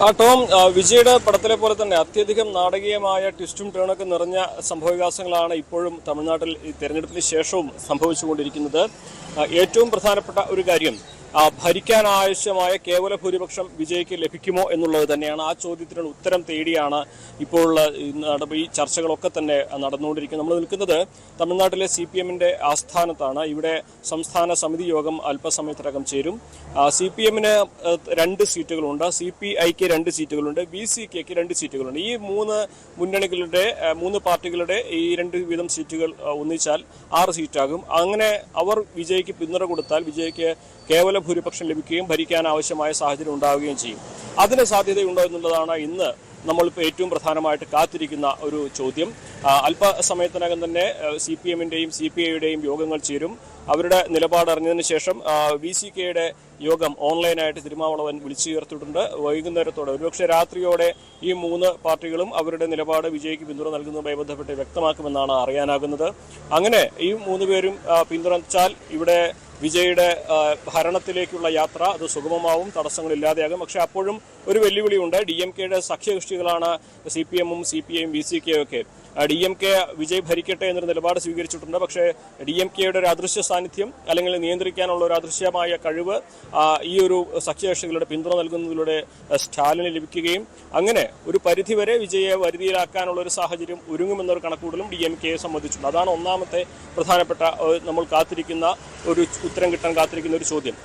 Tom, വിജയുടെ പടത്തിലെ പോലെ തന്നെ അത്യധികം നാടകീയമായ ട്വിസ്റ്റും ടേണൊക്കെ നിറഞ്ഞ സംഭവവികാസങ്ങളാണ് ഇപ്പോഴും തമിഴ്നാട്ടിൽ ഈ തെരഞ്ഞെടുപ്പിന് ശേഷവും സംഭവിച്ചുകൊണ്ടിരിക്കുന്നത്. ഏറ്റവും പ്രധാനപ്പെട്ട ഒരു കാര്യം ഭരിക്കാൻ ആവശ്യമായ കേവല ഭൂരിപക്ഷം വിജയ്ക്ക് ലഭിക്കുമോ എന്നുള്ളത് തന്നെയാണ്. ആ ചോദ്യത്തിനുള്ള ഉത്തരം തേടിയാണ് ഇപ്പോൾ ഈ ചർച്ചകളൊക്കെ തന്നെ നടന്നുകൊണ്ടിരിക്കുന്നത്. നമ്മൾ നിൽക്കുന്നത് തമിഴ്നാട്ടിലെ CPM-ന്റെ ആസ്ഥാനത്താണ്. ഇവിടെ സംസ്ഥാന സമിതി യോഗം അല്പസമയത്തിനകം ചേരും. CPM-ന് 2 സീറ്റുകളുണ്ട്, CPI-ക്ക് 2 സീറ്റുകളുണ്ട്, VCK-ക്ക് 2 സീറ്റുകളുണ്ട്. ഈ 3 പാർട്ടികളുടെ ഈ 2 വീതം സീറ്റുകൾ ഒന്നിച്ചാൽ 6 സീറ്റാകും. അങ്ങനെ അവർ വിജയ്ക്ക് പിന്തുണ കൊടുത്താൽ വിജയ്ക്ക് കേവല ഭൂരിപക്ഷം ലഭിക്കുകയും ഭരിക്കാൻ ആവശ്യമായ സാഹചര്യം ഉണ്ടാവുകയും ചെയ്യും. അതിന് സാധ്യതയുണ്ടോ എന്നുള്ളതാണ് ഇന്ന് നമ്മളിപ്പോൾ ഏറ്റവും പ്രധാനമായിട്ട് കാത്തിരിക്കുന്ന ഒരു ചോദ്യം. അല്പസമയത്തിനകം തന്നെ CPM-ന്റെയും CPI-യുടെയും യോഗങ്ങൾ ചേരും. അവരുടെ നിലപാടറിഞ്ഞതിന് ശേഷം VCK-യുടെ യോഗം ഓൺലൈനായിട്ട് തിരുമാവളവൻ വിളിച്ചു ചേർത്തിട്ടുണ്ട്. വൈകുന്നേരത്തോടെ ഒരുപക്ഷെ രാത്രിയോടെ ഈ 3 പാർട്ടികളും അവരുടെ നിലപാട് വിജയ്ക്ക് പിന്തുണ നൽകുന്നതുമായി ബന്ധപ്പെട്ട് വ്യക്തമാക്കുമെന്നാണ് അറിയാനാകുന്നത്. അങ്ങനെ ഈ 3 പേരും പിന്തുണച്ചാൽ ഇവിടെ വിജയുടെ ഭരണത്തിലേക്കുള്ള യാത്ര അത് സുഗമമാവും, തടസ്സങ്ങളില്ലാതെയാകും. പക്ഷെ അപ്പോഴും ഒരു വെല്ലുവിളിയുണ്ട്. DMK-യുടെ സഖ്യകക്ഷികളാണ് CPM-ഉം CPI-യും VCK-യും ഒക്കെ. DMK വിജയ് ഭരിക്കട്ടെ എന്നൊരു നിലപാട് സ്വീകരിച്ചിട്ടുണ്ട്. പക്ഷേ DMK-യുടെ ഒരു അദൃശ്യ സാന്നിധ്യം അല്ലെങ്കിൽ നിയന്ത്രിക്കാനുള്ള ഒരു അദൃശ്യമായ കഴിവ് ഈ ഒരു സഖ്യകക്ഷികളുടെ പിന്തുണ നൽകുന്നതിലൂടെ സ്റ്റാലിന് ലഭിക്കുകയും അങ്ങനെ ഒരു പരിധിവരെ വിജയെ വരുതിയിലാക്കാനുള്ള ഒരു സാഹചര്യം ഒരുങ്ങുമെന്നൊരു കണക്കുകൂടലും DMK-യെ സംബന്ധിച്ചിട്ടുണ്ട്. അതാണ് ഒന്നാമത്തെ പ്രധാനപ്പെട്ട നമ്മൾ കാത്തിരിക്കുന്ന ഒരു ഉത്തരം കിട്ടാൻ കാത്തിരിക്കുന്ന ഒരു ചോദ്യം.